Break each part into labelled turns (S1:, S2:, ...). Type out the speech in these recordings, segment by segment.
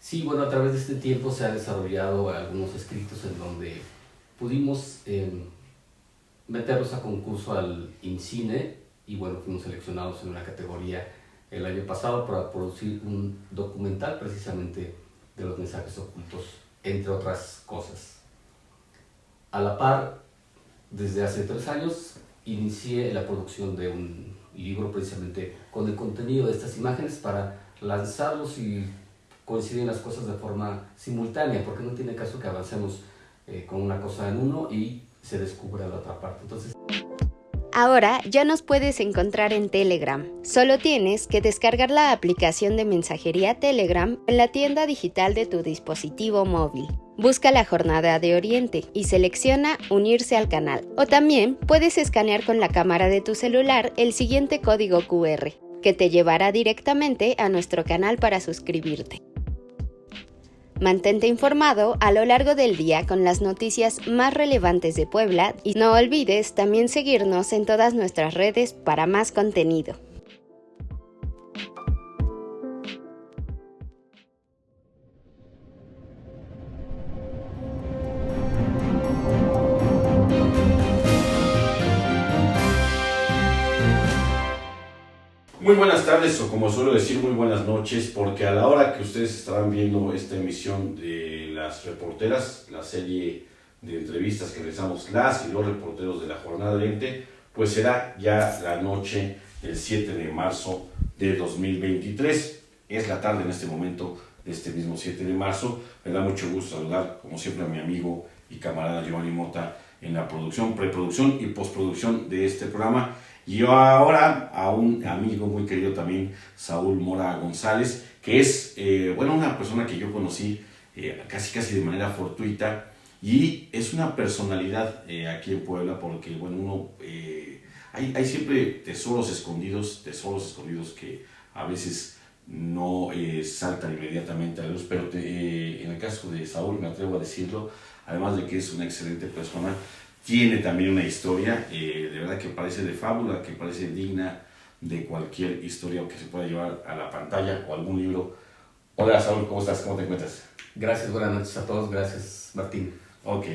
S1: Sí, bueno, a través de este tiempo se ha desarrollado algunos escritos en donde pudimos meterlos a concurso al INCINE y bueno, fuimos seleccionados en una categoría el año pasado para producir un documental precisamente de los mensajes ocultos, entre otras cosas. A la par, desde hace 3 años, inicié la producción de un libro precisamente con el contenido de estas imágenes para lanzarlos y coinciden las cosas de forma simultánea, porque no tiene caso que avancemos con una cosa en uno y se descubra la otra parte. Entonces,
S2: ahora ya nos puedes encontrar en Telegram. Solo tienes que descargar la aplicación de mensajería Telegram en la tienda digital de tu dispositivo móvil. Busca la Jornada de Oriente y selecciona Unirse al canal. O también puedes escanear con la cámara de tu celular el siguiente código QR, que te llevará directamente a nuestro canal para suscribirte. Mantente informado a lo largo del día con las noticias más relevantes de Puebla y no olvides también seguirnos en todas nuestras redes para más contenido.
S3: Muy buenas tardes, o como suelo decir, muy buenas noches, porque a la hora que ustedes estarán viendo esta emisión de Las Reporteras, la serie de entrevistas que realizamos las y los reporteros de la Jornada de Oriente, pues será ya la noche del 7 de marzo de 2023. Es la tarde en este momento de este mismo 7 de marzo. Me da mucho gusto saludar, como siempre, a mi amigo y camarada Giovanni Mota en la producción, preproducción y postproducción de este programa. Y ahora a un amigo muy querido también, Saúl Mora González, que es una persona que yo conocí casi de manera fortuita, y es una personalidad aquí en Puebla, porque hay siempre tesoros escondidos que a veces no saltan inmediatamente a luz, pero en el caso de Saúl, me atrevo a decirlo, además de que es una excelente persona, tiene también una historia, de verdad que parece de fábula, que parece digna de cualquier historia que se pueda llevar a la pantalla o algún libro. Hola Saúl, ¿cómo estás? ¿Cómo te encuentras?
S1: gracias, buenas noches a todos, gracias Martín.
S3: Ok.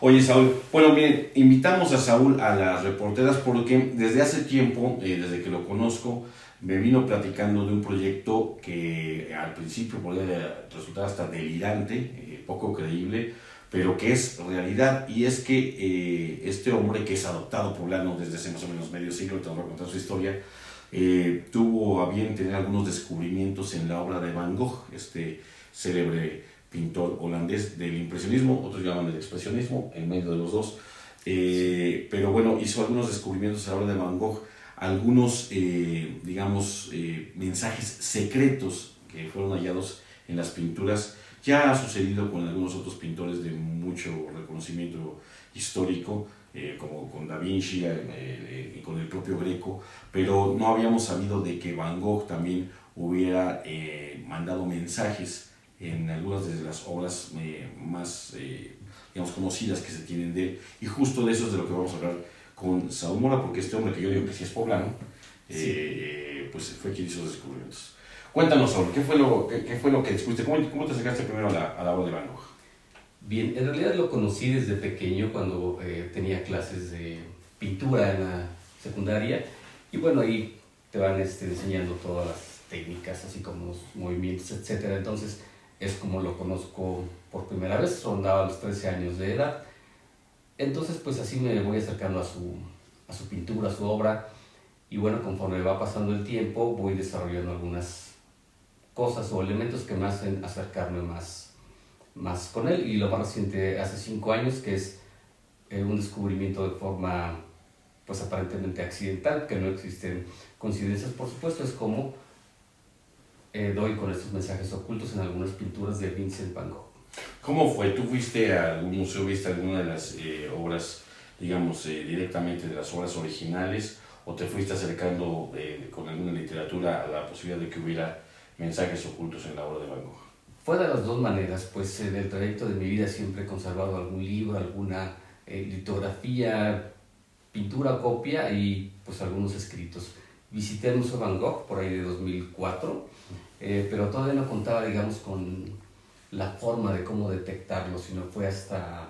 S3: Oye Saúl, bueno, bien, invitamos a Saúl a Las Reporteras porque desde hace tiempo, desde que lo conozco, me vino platicando de un proyecto que al principio podía resultar hasta delirante, poco creíble, pero que es realidad, y es que este hombre, que es adoptado poblano desde hace más o menos medio siglo, te voy a contar su historia, tuvo a bien tener algunos descubrimientos en la obra de Van Gogh, este célebre pintor holandés del impresionismo, otros llaman del expresionismo, en medio de los dos, pero bueno, hizo algunos descubrimientos en la obra de Van Gogh, algunos, mensajes secretos que fueron hallados en las pinturas. Ya ha sucedido con algunos otros pintores de mucho reconocimiento histórico, como con Da Vinci y con el propio Greco, pero no habíamos sabido de que Van Gogh también hubiera mandado mensajes en algunas de las obras más conocidas que se tienen de él, y justo de eso es de lo que vamos a hablar con Saúl Mora, porque este hombre, que yo digo que sí es poblano, pues fue quien hizo los descubrimientos. Cuéntanos, Saúl, ¿qué fue lo que descubriste? ¿Cómo te acercaste primero a la obra de Van Gogh?
S1: Bien, en realidad lo conocí desde pequeño cuando tenía clases de pintura en la secundaria, y bueno, ahí te van enseñando todas las técnicas, así como los movimientos, etcétera. Entonces es como lo conozco por primera vez, rondaba los 13 años de edad. Entonces pues así me voy acercando a su pintura, a su obra, y bueno, conforme va pasando el tiempo voy desarrollando algunas cosas o elementos que me hacen acercarme más con él, y lo más reciente hace 5 años, que es un descubrimiento de forma pues aparentemente accidental, que no existen coincidencias, por supuesto, es como doy con estos mensajes ocultos en algunas pinturas de Vincent Van Gogh.
S3: ¿Cómo fue? ¿Tú fuiste a algún museo, viste alguna de las obras, directamente de las obras originales, o te fuiste acercando con alguna literatura a la posibilidad de que hubiera mensajes ocultos en la obra de Van Gogh?
S1: Fue de las dos maneras, pues en el trayecto de mi vida siempre he conservado algún libro, alguna litografía, pintura, copia y pues algunos escritos. Visité el Museo Van Gogh por ahí de 2004, pero todavía no contaba, digamos, con la forma de cómo detectarlo, sino fue hasta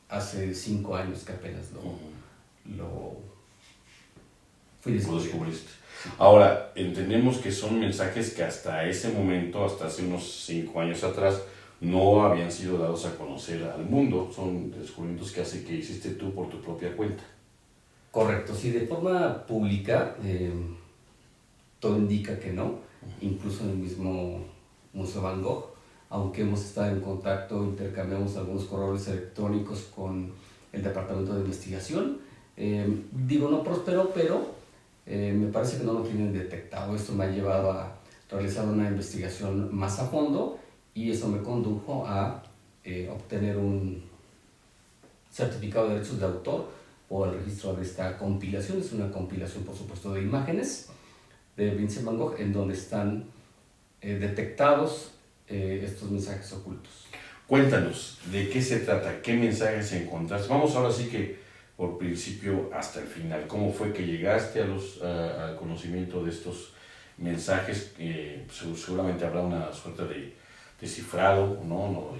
S1: hace 5 años que apenas lo fui
S3: Lo
S1: descubriendo.
S3: descubriste. Ahora, entendemos que son mensajes que hasta ese momento, hasta hace unos 5 años atrás, no habían sido dados a conocer al mundo. Son descubrimientos que hiciste tú por tu propia cuenta.
S1: Correcto, sí, de forma pública, todo indica que no, incluso en el mismo Museo Van Gogh, aunque hemos estado en contacto, intercambiamos algunos correos electrónicos con el Departamento de Investigación. No prosperó, pero me parece que no lo tienen detectado. Esto me ha llevado a realizar una investigación más a fondo y eso me condujo a obtener un certificado de derechos de autor o el registro de esta compilación. Es una compilación, por supuesto, de imágenes de Vincent Van Gogh en donde están detectados estos mensajes ocultos.
S3: Cuéntanos, ¿de qué se trata? ¿Qué mensajes encontraste? Vamos ahora sí que por principio hasta el final. ¿Cómo fue que llegaste al conocimiento de estos mensajes? Seguramente habrá una suerte de descifrado, ¿no? O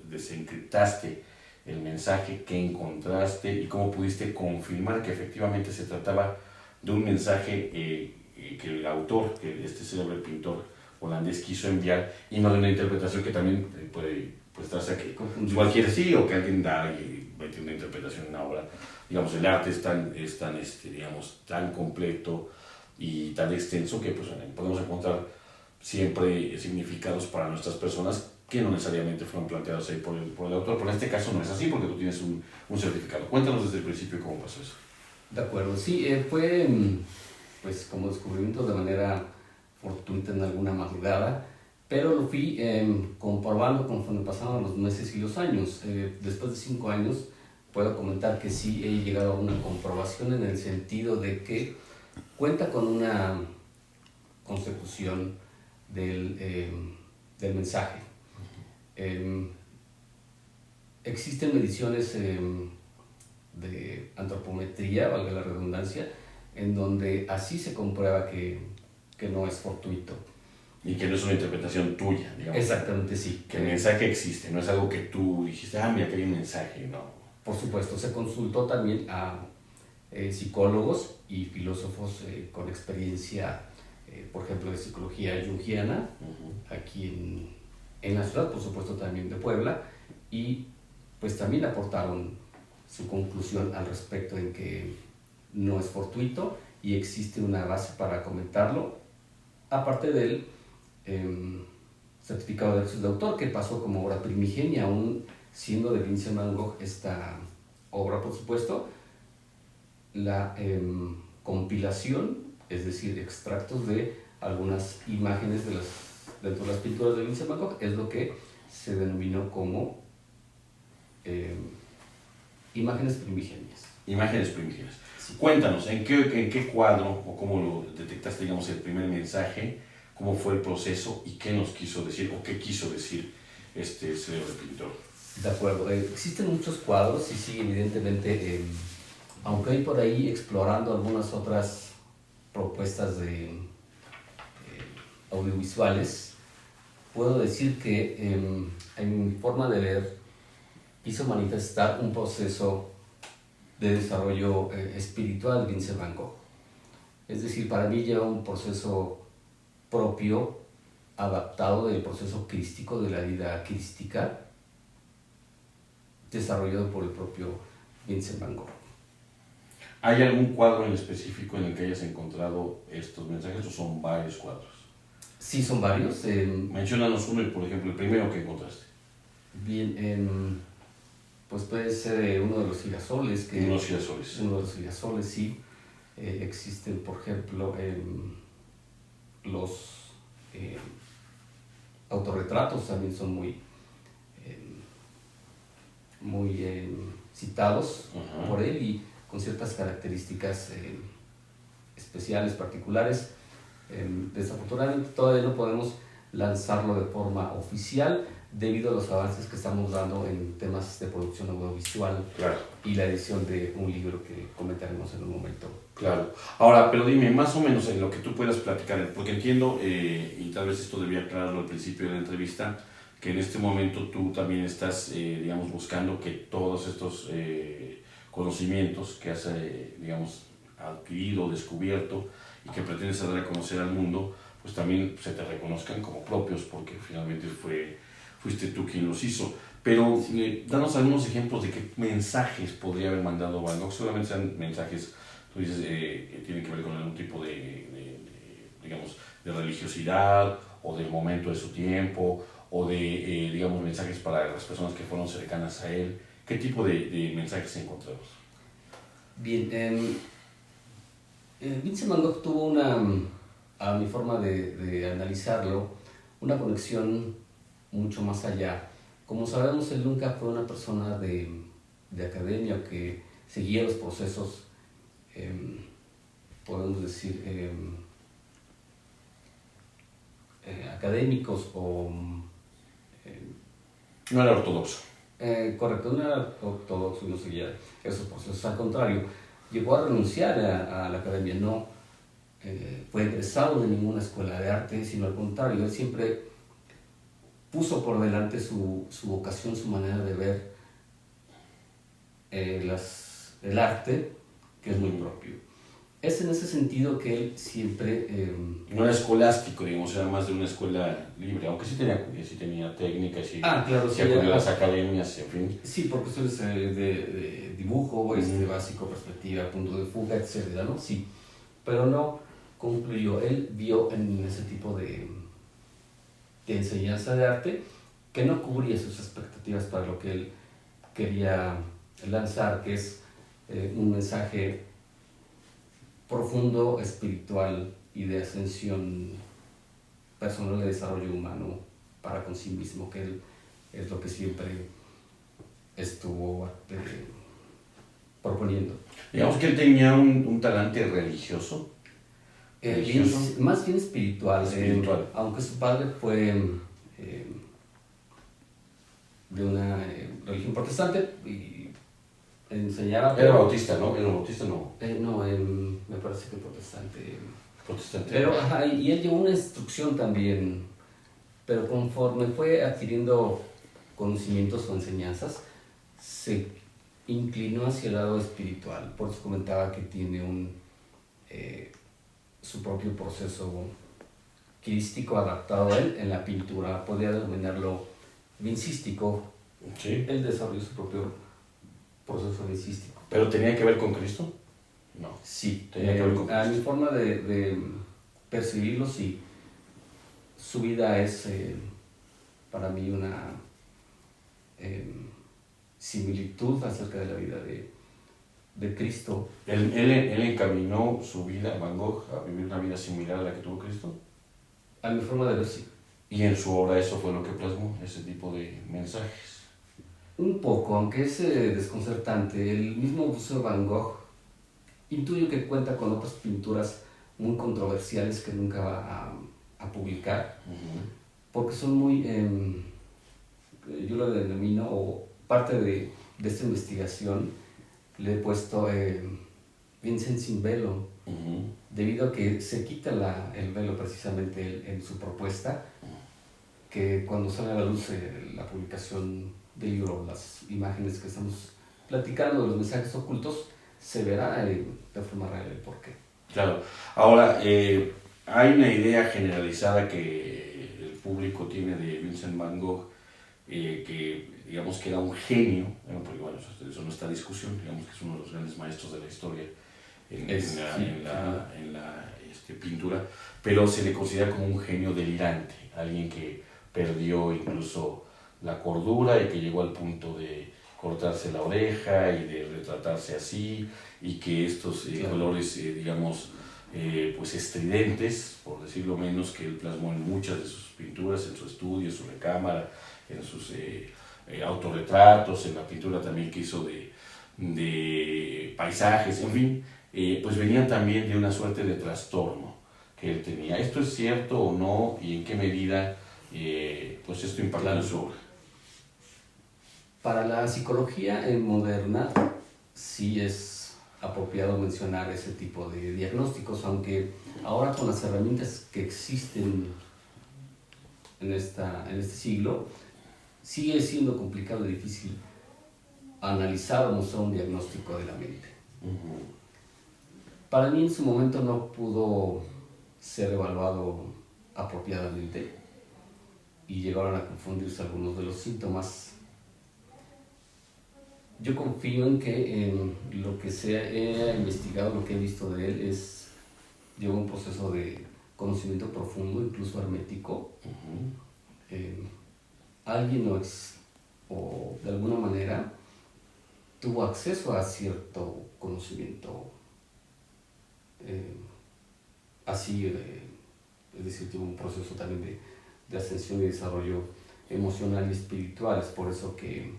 S3: desencriptaste el mensaje que encontraste y cómo pudiste confirmar que efectivamente se trataba de un mensaje que el autor, que este célebre pintor holandés quiso enviar, y no de una interpretación que también puede estarse aquí. Cualquiera sí, o que alguien da y mete una interpretación en una obra. Digamos, el arte es tan completo y tan extenso que pues, podemos encontrar siempre significados para nuestras personas que no necesariamente fueron planteados ahí por el autor, pero en este caso no es así porque tú tienes un certificado. Cuéntanos desde el principio cómo pasó eso.
S1: De acuerdo, sí, fue pues como descubrimiento de manera fortuita en alguna madrugada, pero lo fui comprobando conforme pasaban los meses y los años. Después de 5 años puedo comentar que sí he llegado a una comprobación en el sentido de que cuenta con una consecución del mensaje. Existen mediciones de antropometría, valga la redundancia, en donde así se comprueba que no es fortuito.
S3: Y que no es una interpretación tuya, digamos.
S1: Exactamente, sí.
S3: Que el mensaje existe, no es algo que tú dijiste, mira que hay un mensaje, no.
S1: Por supuesto, se consultó también a psicólogos y filósofos con experiencia, por ejemplo, de psicología junguiana, aquí en la ciudad, por supuesto también de Puebla, y pues también aportaron su conclusión al respecto en que no es fortuito y existe una base para comentarlo, aparte del certificado de derechos de autor que pasó como obra primigenia, aún siendo de Vincent Van Gogh esta obra, por supuesto. La compilación, es decir, extractos de algunas imágenes dentro de las pinturas de Vincent Van Gogh, es lo que se denominó como imágenes primigenias.
S3: Imágenes primigenias. Sí. Cuéntanos, ¿en qué cuadro o cómo lo detectaste, digamos, el primer mensaje? ¿Cómo fue el proceso y qué nos quiso decir o qué quiso decir este célebre pintor?
S1: De acuerdo, existen muchos cuadros y sí, evidentemente, aunque hay por ahí explorando algunas otras propuestas de audiovisuales, puedo decir que en mi forma de ver quiso manifestar un proceso de desarrollo espiritual de Vincent Van Gogh. Es decir, para mí lleva un proceso propio, adaptado del proceso crístico, de la vida crística, desarrollado por el propio Vincent Van Gogh.
S3: ¿Hay algún cuadro en específico en el que hayas encontrado estos mensajes o son varios cuadros?
S1: Sí, son varios.
S3: Menciónanos uno, por ejemplo, el primero que encontraste.
S1: Bien, pues puede ser uno de los girasoles.
S3: Uno de los girasoles.
S1: Uno de los girasoles, sí. Existen, por ejemplo, los autorretratos también son muy citados por él y con ciertas características especiales, particulares. Desafortunadamente todavía no podemos lanzarlo de forma oficial debido a los avances que estamos dando en temas de producción audiovisual.
S3: Claro.
S1: Y la edición de un libro que comentaremos en un momento.
S3: Claro. Ahora, pero dime, más o menos en lo que tú puedas platicar, porque entiendo, y tal vez esto debía aclararlo al principio de la entrevista, que en este momento tú también estás, digamos, buscando que todos estos conocimientos que has, digamos, adquirido, descubierto y que pretendes dar a conocer al mundo, pues también se te reconozcan como propios, porque finalmente fuiste tú quien los hizo. Pero danos algunos ejemplos de qué mensajes podría haber mandado Van Gogh. Solamente sean mensajes, tú dices, que tienen que ver con algún tipo digamos, de religiosidad, o del momento de su tiempo, o de, digamos, mensajes para las personas que fueron cercanas a él. ¿Qué tipo de mensajes encontramos?
S1: Bien, Vincent Van Gogh tuvo a mi forma de analizarlo, una conexión mucho más allá. Como sabemos, él nunca fue una persona de academia que seguía los procesos, podemos decir, académicos o...
S3: No era ortodoxo.
S1: Correcto, no era ortodoxo y no seguía esos procesos. Al contrario, llegó a renunciar a la academia, no fue egresado de ninguna escuela de arte, sino al contrario, él siempre puso por delante su vocación, su manera de ver el arte, que es muy propio. Es en ese sentido que él siempre...
S3: No era escolástico, digamos, era más de una escuela libre, aunque sí tenía técnicas,
S1: claro,
S3: sí acudió a las academias, en fin.
S1: Sí, por cuestiones de dibujo, básico, perspectiva, punto de fuga, etcétera, ¿no? Sí, pero no concluyó. Él vio en ese tipo de enseñanza de arte que no cubría sus expectativas para lo que él quería lanzar, que es un mensaje profundo, espiritual y de ascensión personal, de desarrollo humano para con sí mismo, que él es lo que siempre estuvo proponiendo.
S3: Digamos que él tenía un talante religioso.
S1: Más bien espiritual, aunque su padre fue de una religión protestante y enseñaba...
S3: Era bautista, ¿no? Era bautista, no.
S1: No, me parece que protestante.
S3: Protestante.
S1: Pero, y él llevó una instrucción también, pero conforme fue adquiriendo conocimientos o enseñanzas, se inclinó hacia el lado espiritual. Por eso comentaba que tiene su propio proceso crístico adaptado a él en la pintura. Podría denominarlo vincístico.
S3: Sí.
S1: Él desarrolló su propio proceso vincístico.
S3: ¿Pero tenía que ver con Cristo? No.
S1: Sí,
S3: tenía que ver con Cristo.
S1: A mi forma de percibirlo, sí. Su vida es para mí una similitud acerca de la vida de Cristo.
S3: ¿Él encaminó su vida, Van Gogh, a vivir una vida similar a la que tuvo Cristo?
S1: A mi forma de ver, sí.
S3: ¿Y en su obra eso fue lo que plasmó, ese tipo de mensajes?
S1: Un poco, aunque es desconcertante. El mismo Museo Van Gogh intuyo que cuenta con otras pinturas muy controversiales que nunca va a publicar, porque son muy, yo lo denomino, o parte de esta investigación, le he puesto Vincent sin velo, debido a que se quita el velo precisamente en su propuesta, que cuando sale a la luz la publicación del libro, las imágenes que estamos platicando de los mensajes ocultos, se verá de forma real el porqué.
S3: Claro. Ahora, hay una idea generalizada que el público tiene de Vincent Van Gogh, que digamos que era un genio, porque bueno, eso no está en discusión, digamos que es uno de los grandes maestros de la historia en la pintura, pero se le considera como un genio delirante, alguien que perdió incluso la cordura y que llegó al punto de cortarse la oreja y de retratarse así, y que estos colores, digamos, pues estridentes, por decirlo menos, que él plasmó en muchas de sus pinturas, en su estudio, en su recámara, en sus autorretratos, en la pintura también que hizo de paisajes, en fin, pues venían también de una suerte de trastorno que él tenía. ¿Esto es cierto o no? ¿Y en qué medida pues esto impactó en su obra?
S1: Para la psicología moderna sí es apropiado mencionar ese tipo de diagnósticos, aunque ahora con las herramientas que existen en este siglo, sigue siendo complicado y difícil analizar o mostrar un diagnóstico de la mente. Para mí en su momento no pudo ser evaluado apropiadamente y llegaron a confundirse algunos de los síntomas. Yo confío en que lo que se ha investigado, lo que he visto de él lleva un proceso de conocimiento profundo, incluso hermético. Alguien o de alguna manera tuvo acceso a cierto conocimiento es decir, tuvo un proceso también de ascensión y desarrollo emocional y espiritual. Es por eso que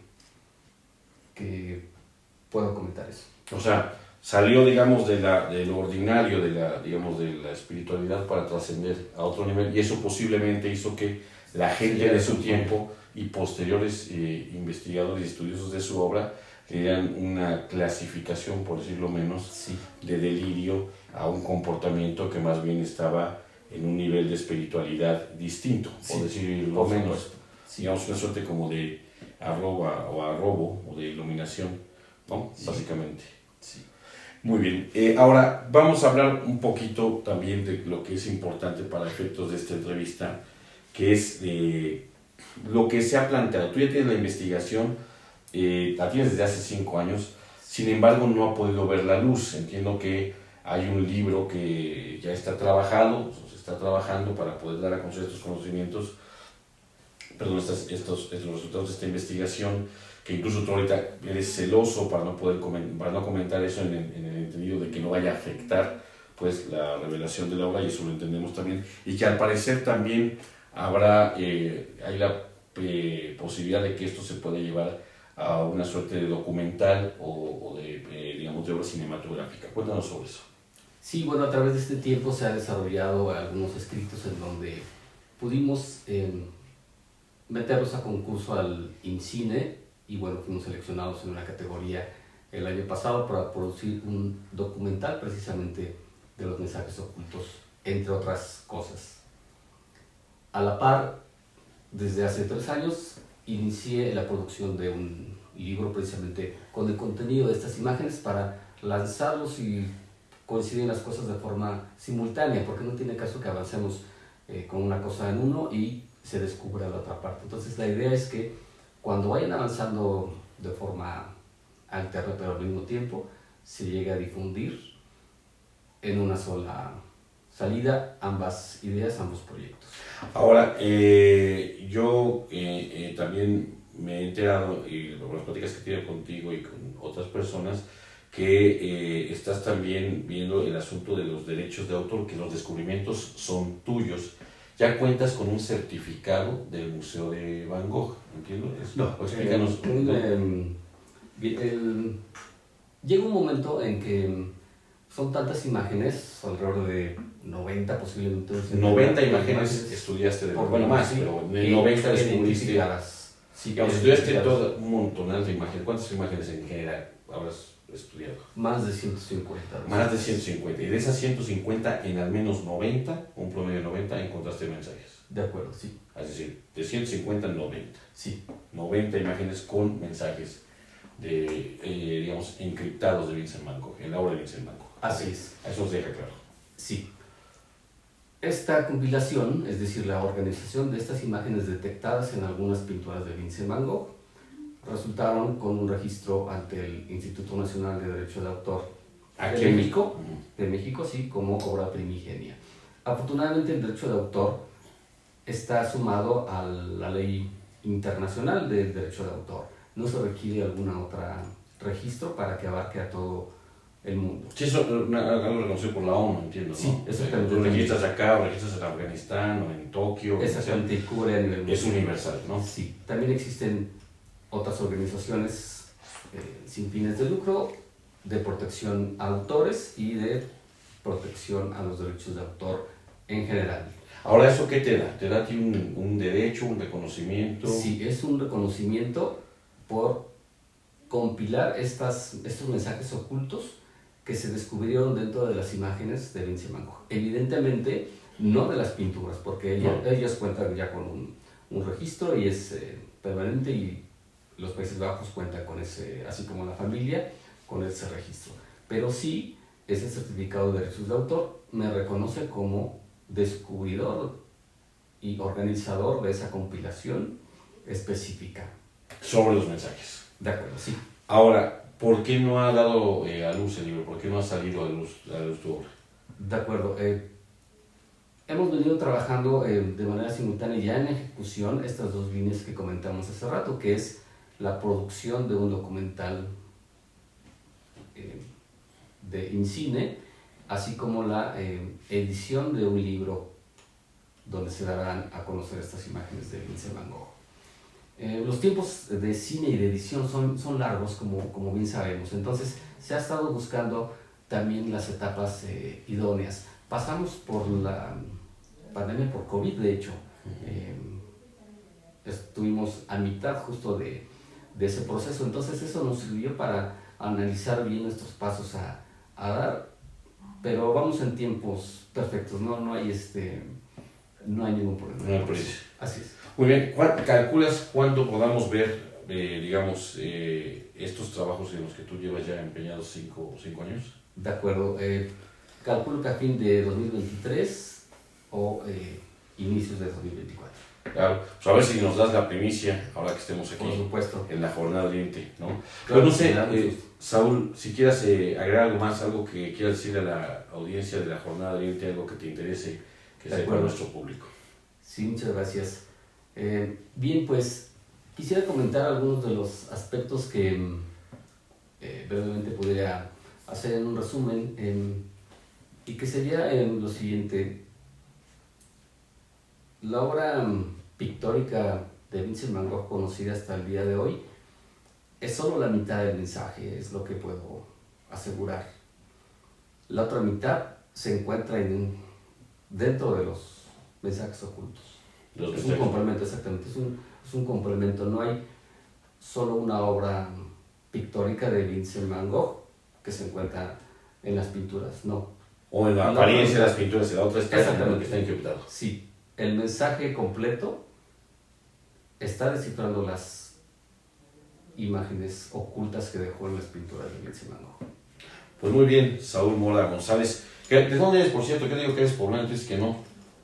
S1: puedo comentar eso.
S3: O sea, salió, digamos, de lo ordinario, digamos, de la espiritualidad para trascender a otro nivel, y eso posiblemente hizo que la gente de su tiempo y posteriores investigadores y estudiosos de su obra le dieran una clasificación, por decirlo menos, de delirio a un comportamiento que más bien estaba en un nivel de espiritualidad distinto, por decirlo menos. Digamos, una suerte como de arrobo o de iluminación, ¿no? Básicamente.
S1: Sí.
S3: Muy bien. Ahora vamos a hablar un poquito también de lo que es importante para efectos de esta entrevista, que es lo que se ha planteado. Tú ya tienes la investigación, la tienes desde hace 5 años, sin embargo no ha podido ver la luz. Entiendo que hay un libro que ya está trabajado, se está trabajando para poder dar a conocer estos conocimientos, perdón, estos resultados de esta investigación, que incluso tú ahorita eres celoso para no comentar eso en el entendido de que no vaya a afectar pues la revelación de la obra, y eso lo entendemos también, y que al parecer también hay la posibilidad de que esto se pueda llevar a una suerte de documental o digamos, de obra cinematográfica. Cuéntanos sobre eso.
S1: Sí, bueno, a través de este tiempo se han desarrollado algunos escritos en donde pudimos meterlos a concurso al INCINE, y bueno, fuimos seleccionados en una categoría el año pasado para producir un documental precisamente de los mensajes ocultos, entre otras cosas. A la par, desde hace 3 años, inicié la producción de un libro precisamente con el contenido de estas imágenes para lanzarlos y coinciden las cosas de forma simultánea, porque no tiene caso que avancemos con una cosa en uno y se descubra la otra parte. Entonces la idea es que cuando vayan avanzando de forma alterna pero al mismo tiempo, se llegue a difundir en una sola salida ambas ideas, ambos proyectos.
S3: Ahora, yo también me he enterado, y por las pláticas que tiene contigo y con otras personas, que estás también viendo el asunto de los derechos de autor, que los descubrimientos son tuyos. Ya cuentas con un certificado del Museo de Van Gogh, ¿entiendo?
S1: No,
S3: explícanos.
S1: Llega un momento en que son tantas imágenes, alrededor de 90 posiblemente.
S3: 90 imágenes estudiaste de
S1: bueno,
S3: más,
S1: sí,
S3: pero en 90 descubriste.
S1: Sí,
S3: digamos, estudiaste todo un montón de imágenes. ¿Cuántas imágenes en general habrás estudiado?
S1: Más de 150.
S3: Más de 150. Y de esas 150, en al menos 90, un promedio de 90, encontraste mensajes.
S1: De acuerdo, sí.
S3: Es decir, de 150 a 90.
S1: Sí.
S3: 90 imágenes con mensajes digamos, encriptados de Vincent Van Gogh, en la obra de Vincent Van Gogh.
S1: Así es.
S3: Eso os deja claro.
S1: Sí. Esta compilación, es decir, la organización de estas imágenes detectadas en algunas pinturas de Vincent Van Gogh, resultaron con un registro ante el Instituto Nacional de Derecho de Autor
S3: ¿Aquí
S1: de México, sí, como obra primigenia. Afortunadamente el derecho de autor está sumado a la ley internacional del derecho de autor. No se requiere alguna otra registro para que abarque a todo el mundo.
S3: Sí, eso algo reconocido por la ONU, entiendo, ¿no?
S1: Sí, exactamente.
S3: Tú registras acá, o registras en Afganistán, o en Tokio.
S1: Exactamente, y cubre a nivel mundial.
S3: Es universal, ¿no?
S1: Sí. También existen otras organizaciones sin fines de lucro de protección a autores y de protección a los derechos de autor en general.
S3: Ahora, ¿eso qué te da? ¿Te da a ti un derecho, un reconocimiento?
S1: Sí, es un reconocimiento por compilar estos mensajes ocultos que se descubrieron dentro de las imágenes de Vincent Van Gogh. Evidentemente, no de las pinturas, porque ellas cuentan ya con un registro y es permanente y los Países Bajos cuentan con ese, así como la familia, con ese registro. Pero sí, ese certificado de derechos de autor me reconoce como descubridor y organizador de esa compilación específica.
S3: Sobre los mensajes.
S1: De acuerdo, sí.
S3: Ahora, ¿por qué no ha dado a luz el libro? ¿Por qué no ha salido a luz tu obra?
S1: De acuerdo. Hemos venido trabajando de manera simultánea ya en ejecución estas dos líneas que comentamos hace rato, que es la producción de un documental de INCINE, así como la edición de un libro donde se darán a conocer estas imágenes de Vincent Van Gogh. Los tiempos de cine y de edición son largos, como bien sabemos, entonces se ha estado buscando también las etapas idóneas. Pasamos por la pandemia por COVID, de hecho. Estuvimos a mitad justo de ese proceso, entonces eso nos sirvió para analizar bien nuestros pasos a dar, pero vamos en tiempos perfectos, no hay ningún problema.
S3: No hay prisa.
S1: Así es.
S3: Muy bien, ¿calculas cuándo podamos ver, estos trabajos en los que tú llevas ya empeñados 5 años?
S1: De acuerdo, calculo que a fin de 2023 o inicios de 2024.
S3: Claro, pues a ver si nos das la primicia ahora que estemos aquí.
S1: Por supuesto.
S3: En la Jornada Oriente, ¿no?
S1: Claro,
S3: Pues no sé,
S1: claro.
S3: Saúl, si quieras agregar algo más, algo que quieras decirle a la audiencia de la Jornada Oriente, algo que te interese que
S1: De
S3: sepa
S1: acuerdo.
S3: nuestro público.
S1: Sí, muchas gracias. Bien, pues quisiera comentar algunos de los aspectos que brevemente podría hacer en un resumen y que sería lo siguiente. La obra pictórica de Vincent Van Gogh conocida hasta el día de hoy es solo la mitad del mensaje, es lo que puedo asegurar. La otra mitad se encuentra dentro de los mensajes ocultos. Es un complemento, exactamente, es un complemento, no hay solo una obra pictórica de Vincent Van Gogh que se encuentra en las pinturas, no.
S3: O en la apariencia de las pinturas de la otra está
S1: Exactamente.
S3: que está encriptado.
S1: Sí, el mensaje completo está descifrando las imágenes ocultas que dejó en las pinturas de Vincent Van Gogh.
S3: Pues muy bien, Saúl Mora González. ¿De dónde eres, por cierto? ¿Qué digo que eres poblano antes que no?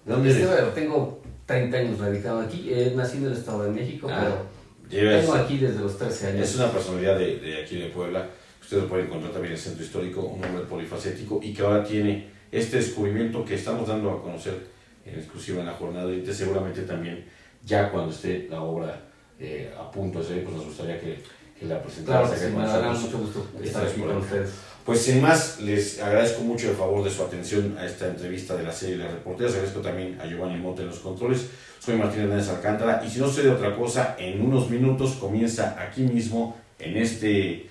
S3: ¿De dónde eres?
S1: Bueno, tengo 30 años radicado aquí, nací en el Estado de México, pero tengo aquí desde los 13 años.
S3: Es una personalidad de aquí de Puebla. Ustedes lo pueden encontrar también en el Centro Histórico, un hombre polifacético y que ahora tiene este descubrimiento que estamos dando a conocer en exclusiva en la Jornada Oriente. Seguramente también ya cuando esté la obra a punto de salir, pues nos gustaría que la presentaras.
S1: Claro, sí, me dará mucho gusto estar aquí con ustedes.
S3: Pues sin más, les agradezco mucho el favor de su atención a esta entrevista de la serie Las Reporteras. Agradezco también a Giovanni Monte en los controles. Soy Martín Hernández Alcántara y si no sucede otra cosa, en unos minutos comienza aquí mismo en este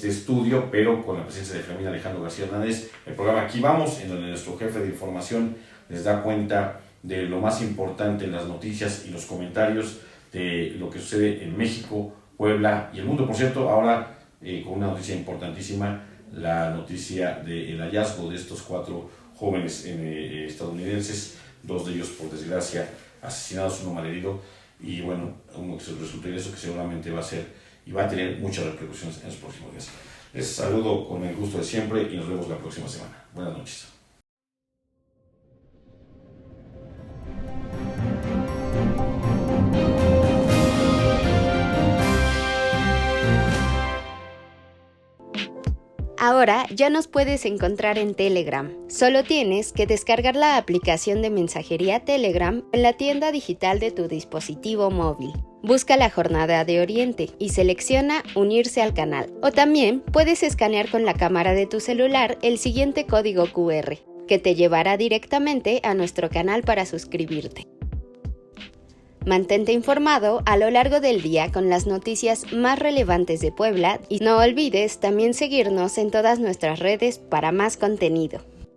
S3: estudio, pero con la presencia de Fermín Alejandro García Hernández, el programa Aquí Vamos, en donde nuestro jefe de información les da cuenta de lo más importante en las noticias y los comentarios de lo que sucede en México, Puebla y el mundo. Por cierto, ahora con una noticia importantísima, la noticia del hallazgo de estos 4 jóvenes estadounidenses, 2 de ellos por desgracia asesinados, uno malherido, y bueno, uno que resultó ileso, que seguramente va a ser y va a tener muchas repercusiones en los próximos días. Les saludo con el gusto de siempre y nos vemos la próxima semana. Buenas noches.
S2: Ahora ya nos puedes encontrar en Telegram. Solo tienes que descargar la aplicación de mensajería Telegram en la tienda digital de tu dispositivo móvil. Busca la Jornada de Oriente y selecciona Unirse al canal. O también puedes escanear con la cámara de tu celular el siguiente código QR, que te llevará directamente a nuestro canal para suscribirte. Mantente informado a lo largo del día con las noticias más relevantes de Puebla y no olvides también seguirnos en todas nuestras redes para más contenido.